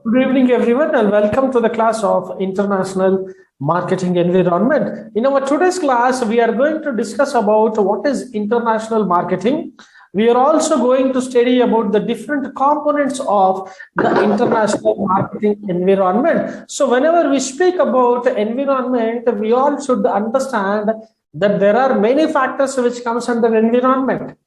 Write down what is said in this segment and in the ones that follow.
Good evening, everyone, and welcome to the class of International Marketing Environment. In our today's class, we are going to discuss about what is international marketing. We are also going to study about the different components of the international marketing environment. So whenever we speak about environment, we all should understand that there are many factors which comes under environment.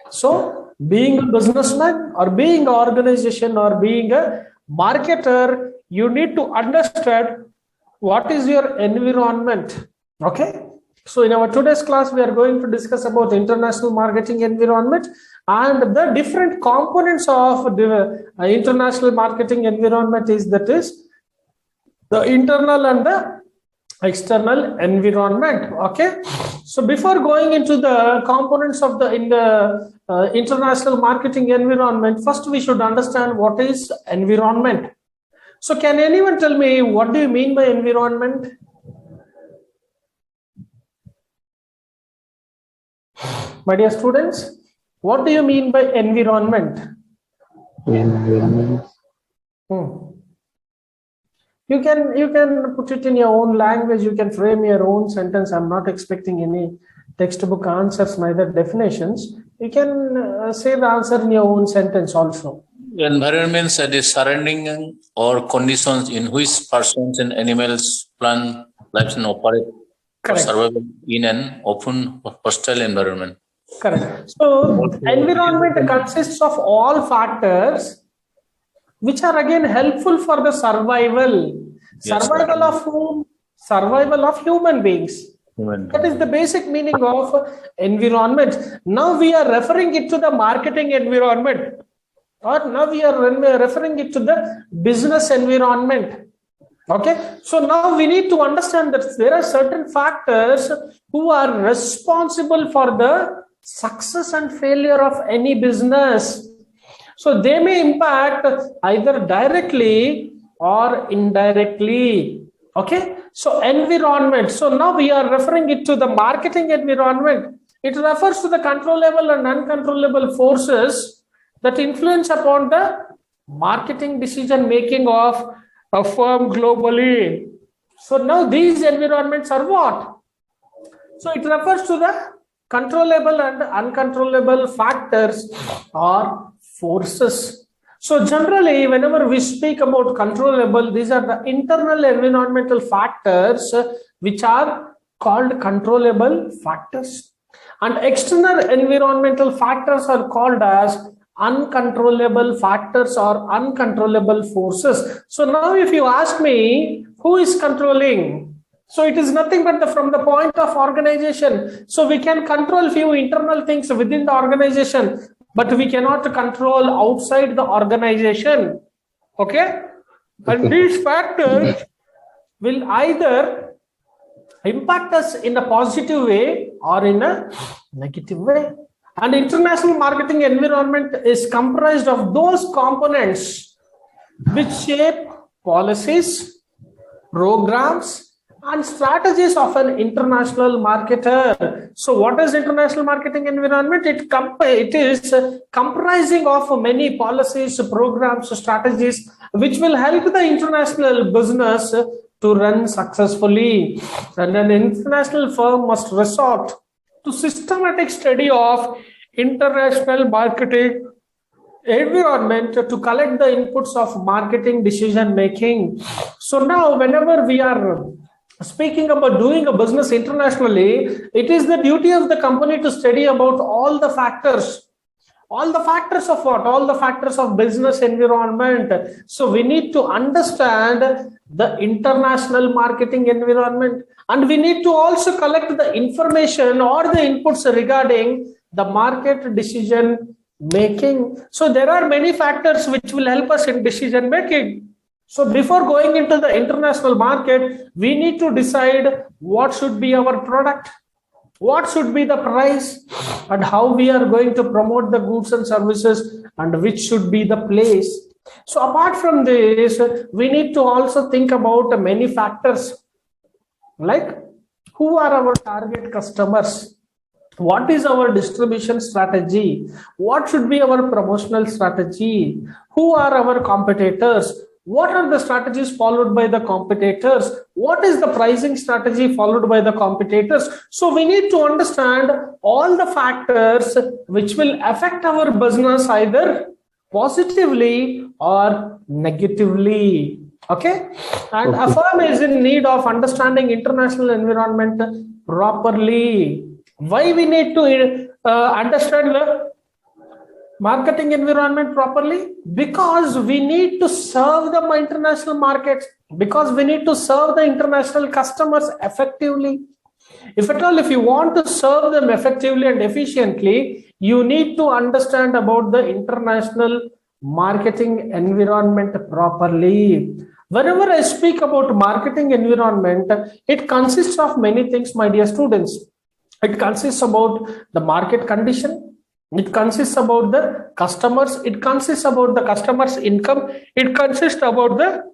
So being a businessman or being an organization or being a marketer, you need to understand what is your environment. Okay. So in our today's class, we are going to discuss about international marketing environment and the different components of the international marketing environment is the internal and the external environment. Okay. So before going into the components of the international marketing environment, first we should understand what is environment. So can anyone tell me what do you mean by environment? My dear students, what do you mean by environment? Environment. You can put it in your own language. You can frame your own sentence. I'm not expecting any textbook answers, neither definitions. You can say the answer in your own sentence also. Environments are the surrounding or conditions in which persons and animals, plant, lives and operate for survival in an open hostile environment. Correct. So environment consists of all factors which are again helpful for the survival. Yes, Survival of whom? Survival of human beings. That is the basic meaning of environment. Now we are referring it to the marketing environment, or now we are referring it to the business environment. Okay, so now we need to understand that there are certain factors who are responsible for the success and failure of any business. So they may impact either directly or indirectly. Okay, so environment. So now we are referring it to the marketing environment. It refers to the controllable and uncontrollable forces that influence upon the marketing decision making of a firm globally. So now these environments are what? So it refers to the controllable and uncontrollable factors or forces. So generally, whenever we speak about controllable, these are the internal environmental factors which are called controllable factors, and external environmental factors are called as uncontrollable factors or uncontrollable forces. So now if you ask me who is controlling, so it is nothing but from the point of organization. So we can control few internal things within the organization, but we cannot control outside the organization. Okay? And these factors will either impact us in a positive way or in a negative way. And international marketing environment is comprised of those components which shape policies, programs, and strategies of an international marketer. So what is international marketing environment? It is comprising of many policies, programs, strategies which will help the international business to run successfully. And an international firm must resort to systematic study of international marketing environment to collect the inputs of marketing decision making. So now whenever we are speaking about doing a business internationally, it is the duty of the company to study about all the factors. All the factors of what? All the factors of business environment. So we need to understand the international marketing environment, and we need to also collect the information or the inputs regarding the market decision making. So there are many factors which will help us in decision making. So before going into the international market, we need to decide what should be our product, what should be the price, and how we are going to promote the goods and services, and which should be the place. So apart from this, we need to also think about many factors like who are our target customers, what is our distribution strategy, what should be our promotional strategy, who are our competitors, what are the strategies followed by the competitors? What is the pricing strategy followed by the competitors? So we need to understand all the factors which will affect our business either positively or negatively. Okay, and a firm is in need of understanding international environment properly. Why we need to understand the marketing environment properly? Because we need to serve the international markets, because we need to serve the international customers effectively. If at all, if you want to serve them effectively and efficiently, you need to understand about the international marketing environment properly. Whenever I speak about marketing environment, it consists of many things, my dear students. It consists about the market condition. It consists about the customers. It consists about the customer's income. It consists about the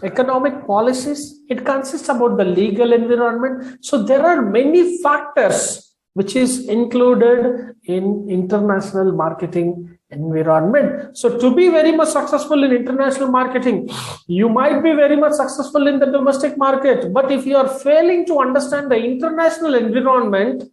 economic policies. It consists about the legal environment. So there are many factors which is included in international marketing environment. So to be very much successful in international marketing, you might be very much successful in the domestic market, but if you are failing to understand the international environment,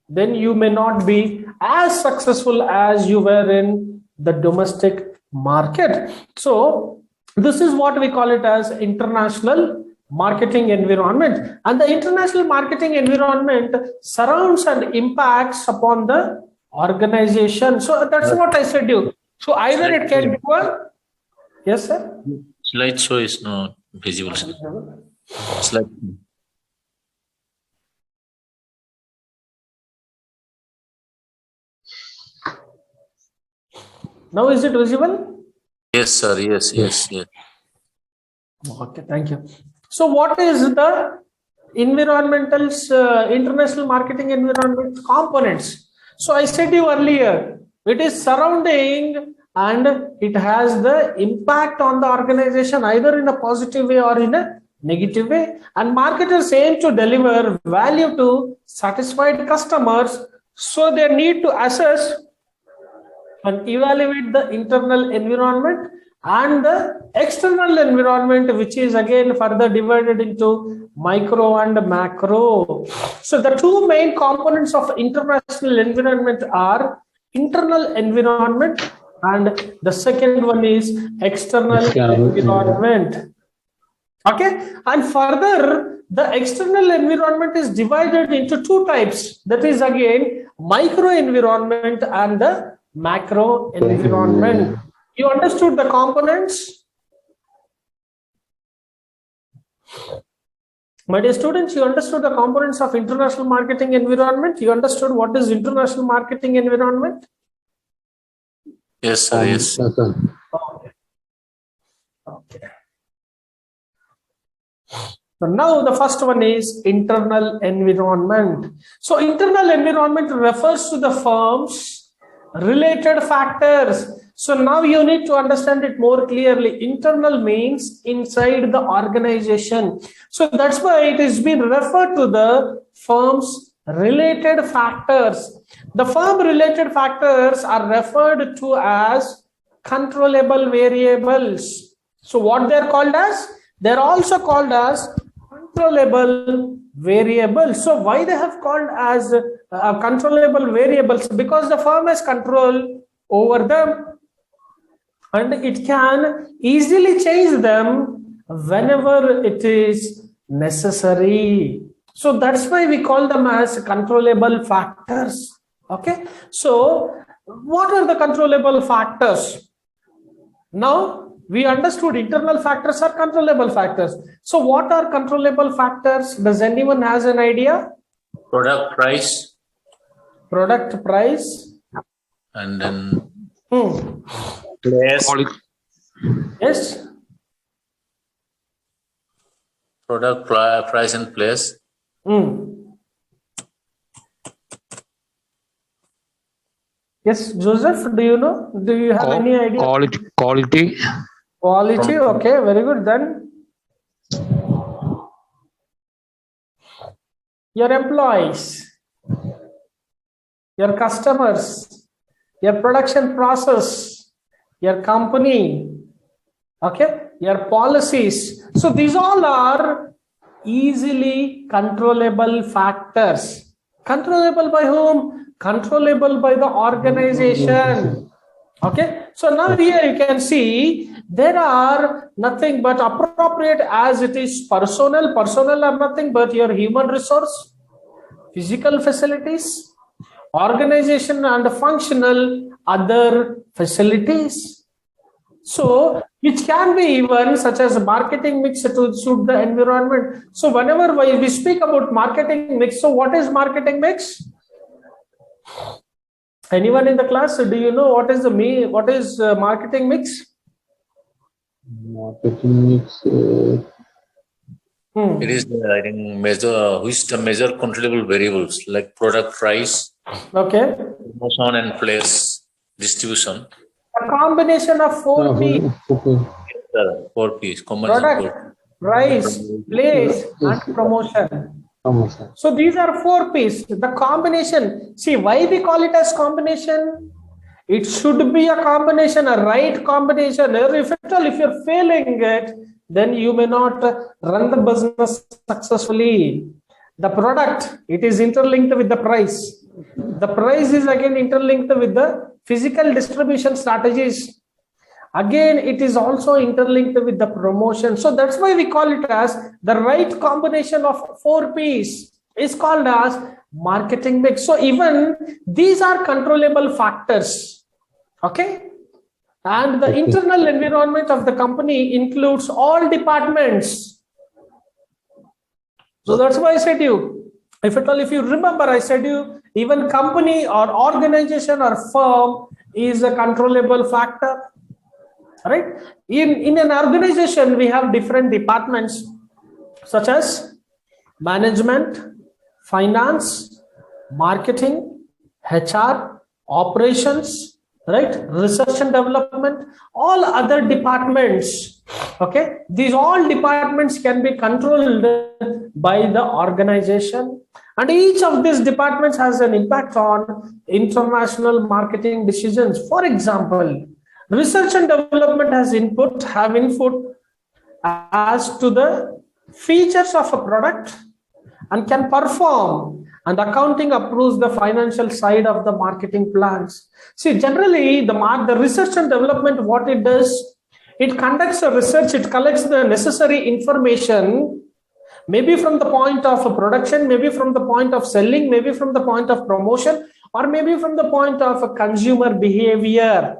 then you may not be as successful as you were in the domestic market. So this is what we call it as international marketing environment. And the international marketing environment surrounds and impacts upon the organization. So that's what I said you. So either it can be one. Yes, sir. Slideshow is not visible. Slide. Now is it visible? Yes, sir. Yes. Okay, thank you. So what is the international marketing environment components? So I said you earlier, it is surrounding and it has the impact on the organization either in a positive way or in a negative way. And marketers aim to deliver value to satisfied customers, so they need to assess and evaluate the internal environment and the external environment, which is again further divided into micro and macro. So the two main components of international environment are internal environment and the second one is external environment. Okay, and further the external environment is divided into two types, that is again micro environment and the macro environment. You understood the components? My dear students, you understood the components of international marketing environment? You understood what is international marketing environment? Yes, sir. Yes. Okay. So now the first one is internal environment. So internal environment refers to the firm's related factors. So now you need to understand it more clearly. Internal means inside the organization. So that's why it is being referred to the firm's related factors. The firm related factors are referred to as controllable variables. So what they're called as? They're also called as controllable variables. So why they have called as controllable variables? Because the firm has control over them and it can easily change them whenever it is necessary. So that's why we call them as controllable factors. Okay, so what are the controllable factors? Now we understood internal factors are controllable factors. So what are controllable factors? Does anyone has an idea? Product price. Product price. And then place. Yes. Product price and place. Yes, Joseph, do you know? Do you have any idea? Quality. Quality, okay, very good. Then your employees, your customers, your production process, your company. Okay, your policies. So these all are easily controllable factors. Controllable by whom? Controllable by the organization. Okay, so now here you can see there are nothing but appropriate as it is personnel. Personnel are nothing but your human resource, physical facilities, organization and functional other facilities. So which can be even such as marketing mix to suit the environment. So whenever we speak about marketing mix, so what is marketing mix? Anyone in the class, do you know what is marketing mix? Marketing mix. It is, I think, measure controllable variables like product price, Okay. promotion, and place distribution. A combination of 4 P. Okay. 4 Ps. Combination Product, price, place, and promotion. So these are 4 Ps. The combination. See why we call it as combination? It should be a combination, a right combination. If you're failing it, then you may not run the business successfully. The product, it is interlinked with the price. The price is again interlinked with the physical distribution strategies. Again, it is also interlinked with the promotion. So that's why we call it as the right combination of 4 Ps is called as marketing mix. So even these are controllable factors. Okay. And the internal environment of the company includes all departments. So that's why I said you, if you remember, I said you, even company or organization or firm is a controllable factor. Right? In an organization, we have different departments such as management, finance, marketing, HR, operations, right? Research and development, all other departments. Okay, these all departments can be controlled by the organization, and each of these departments has an impact on international marketing decisions. For example, research and development have input as to the features of a product and can perform, and accounting approves the financial side of the marketing plans. See, generally the research and development, what it does, it conducts a research, it collects the necessary information, maybe from the point of production, maybe from the point of selling, maybe from the point of promotion, or maybe from the point of consumer behavior.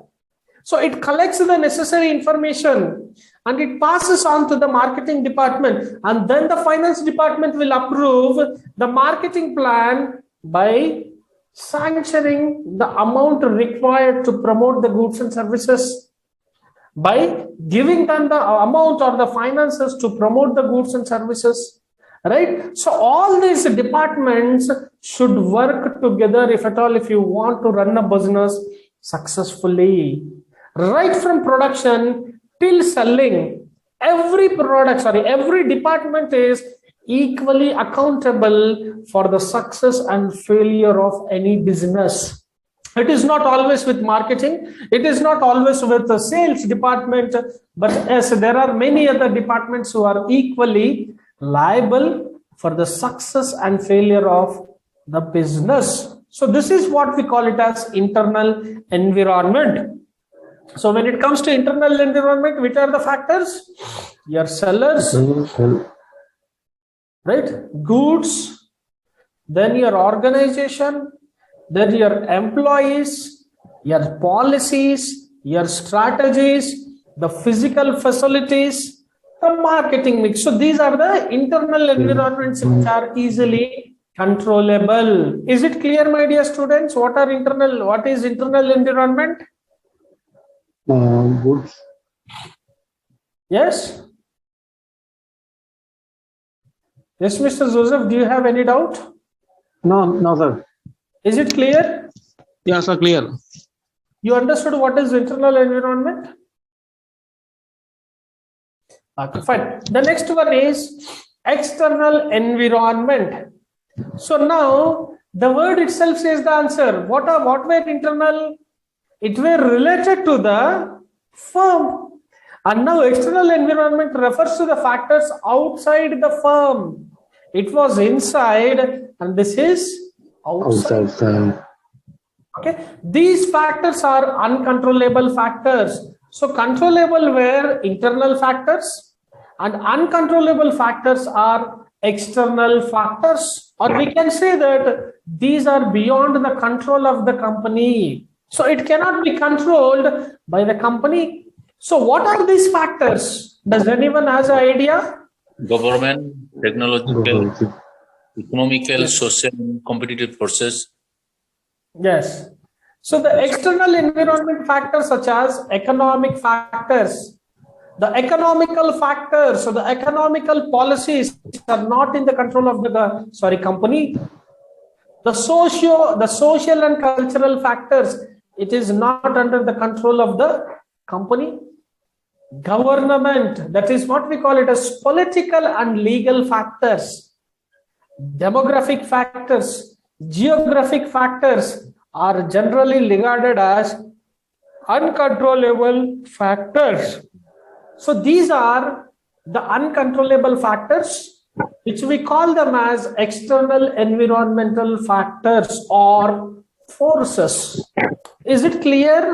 So it collects the necessary information and it passes on to the marketing department, and then the finance department will approve the marketing plan by sanctioning the amount required to promote the goods and services, by giving them the amount or the finances to promote the goods and services, right? So all these departments should work together if you want to run a business successfully. Right from production till selling, every department is equally accountable for the success and failure of any business. It is not always with marketing, it is not always with the sales department, but yes, there are many other departments who are equally liable for the success and failure of the business. So this is what we call it as internal environment. So when it comes to internal environment, which are the factors? Your sellers, right? Goods, then your organization, then your employees, your policies, your strategies, the physical facilities, the marketing mix. So these are the internal environments which are easily controllable. Is it clear, my dear students? What is internal environment? Goods. Yes? Yes, Mr. Joseph, do you have any doubt? No, sir. Is it clear? Yeah, sir, clear. You understood what is internal environment? Okay, fine. The next one is external environment. So now the word itself says the answer. What were internal? It were related to the firm. And now external environment refers to the factors outside the firm. It was inside and this is outside. Okay. These factors are uncontrollable factors. So controllable were internal factors and uncontrollable factors are external factors. Or we can say that these are beyond the control of the company. So it cannot be controlled by the company. So what are these factors? Does anyone has an idea? Government, technological, economical, social, and competitive forces. Yes. So the external environment factors such as economic factors, the economical factors, so the economical policies are not in the control of the company. The social and cultural factors, it is not under the control of the company. Government, that is what we call it as political and legal factors. Demographic factors, geographic factors are generally regarded as uncontrollable factors. So these are the uncontrollable factors which we call them as external environmental factors or forces. Is it clear?